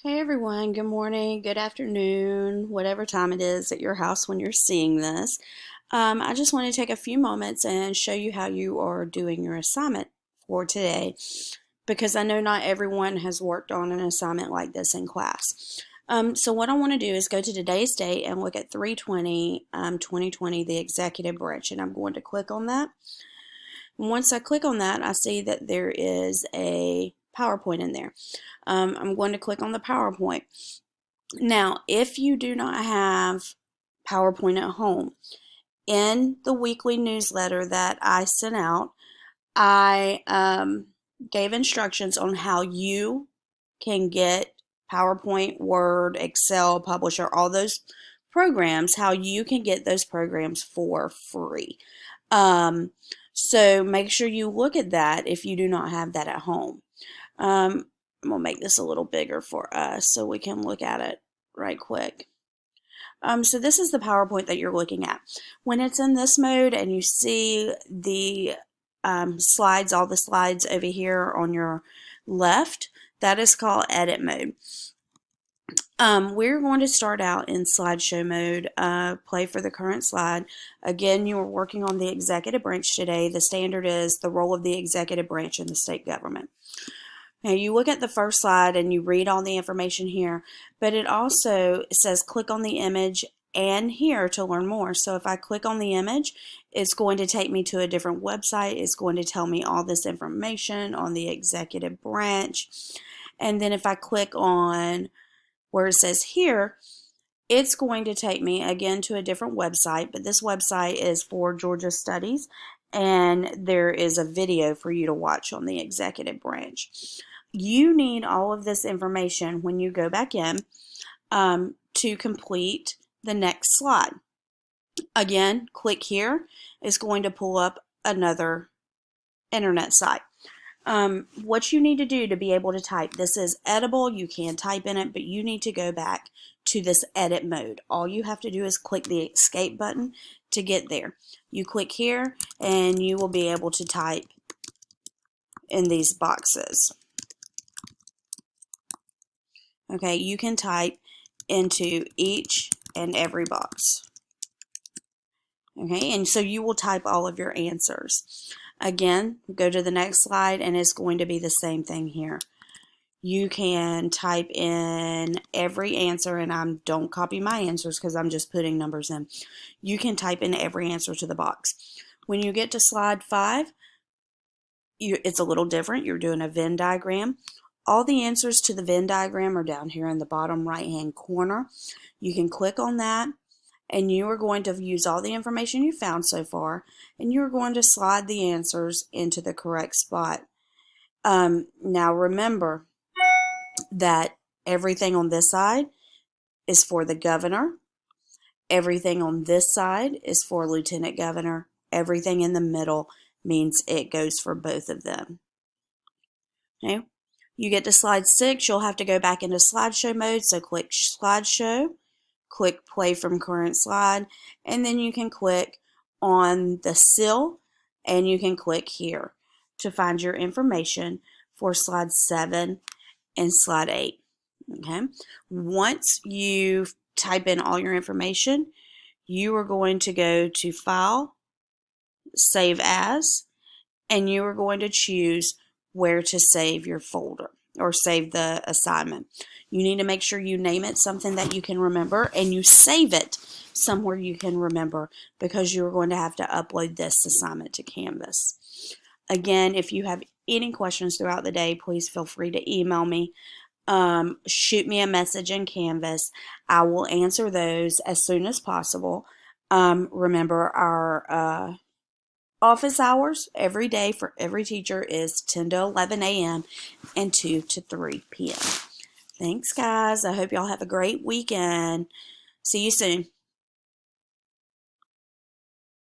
Hey everyone, good morning, good afternoon, whatever time it is at your house when you're seeing this. I just want to take a few moments and show you how you are doing your assignment for today because I know not everyone has worked on an assignment like this in class. So what I want to do is go to today's date and look at 3/20, 2020, the executive branch, and I'm going to click on that. And once I click on that, I see that there is a PowerPoint in there. I'm going to click on the PowerPoint. Now, if you do not have PowerPoint at home, in the weekly newsletter that I sent out, I gave instructions on how you can get PowerPoint, Word, Excel, Publisher, all those programs, how you can get those programs for free. Um, so make sure you look at that if you do not have that at home. I'm going to make this a little bigger for us so we can look at it right quick. So this is the PowerPoint that you're looking at. When it's in this mode and you see the slides, all the slides over here on your left, that is called edit mode. We're going to start out in slideshow mode, play for the current slide. Again, you are working on the executive branch today. The standard is the role of the executive branch in the state government. Now you look at the first slide and you read all the information here, but it also says click on the image and here to learn more. So if I click on the image, it's going to take me to a different website. It's going to tell me all this information on the executive branch. And then if I click on where it says here, it's going to take me again to a different website, but this website is for Georgia Studies, and there is a video for you to watch on the executive branch. You need all of this information when you go back in to complete the next slide. Again, click here. It's going to pull up another internet site. What you need to do to be able to type, this is editable, you can type in it, but you need to go back to this edit mode. All you have to do is click the escape button to get there. You click here and you will be able to type in these boxes. Okay, you can type into each and every box. Okay, and so you will type all of your answers. Again, go to the next slide and it's going to be the same thing here. You can type in every answer, and don't copy my answers because I'm just putting numbers in. You can type in every answer to the box. When you get to slide 5, it's a little different. You're doing a Venn diagram. All the answers to the Venn diagram are down here in the bottom right hand corner. You can click on that and you are going to use all the information you found so far and you're going to slide the answers into the correct spot. Now remember that everything on this side is for the governor. Everything on this side is for lieutenant governor. Everything in the middle means it goes for both of them. Okay. You get to slide 6, you'll have to go back into slideshow mode, so click slideshow, click play from current slide, and then you can click on the sill and you can click here to find your information for slide 7 and slide 8. Okay. Once you type in all your information, you are going to go to File, Save As, and you are going to choose where to save your folder or save the assignment. You need to make sure you name it something that you can remember and you save it somewhere you can remember because you're going to have to upload this assignment to Canvas. Again, if you have any questions throughout the day, please feel free to email me. Shoot me a message in Canvas. I will answer those as soon as possible. Remember, our office hours every day for every teacher is 10 to 11 a.m. and 2 to 3 p.m. Thanks, guys. I hope y'all have a great weekend. See you soon.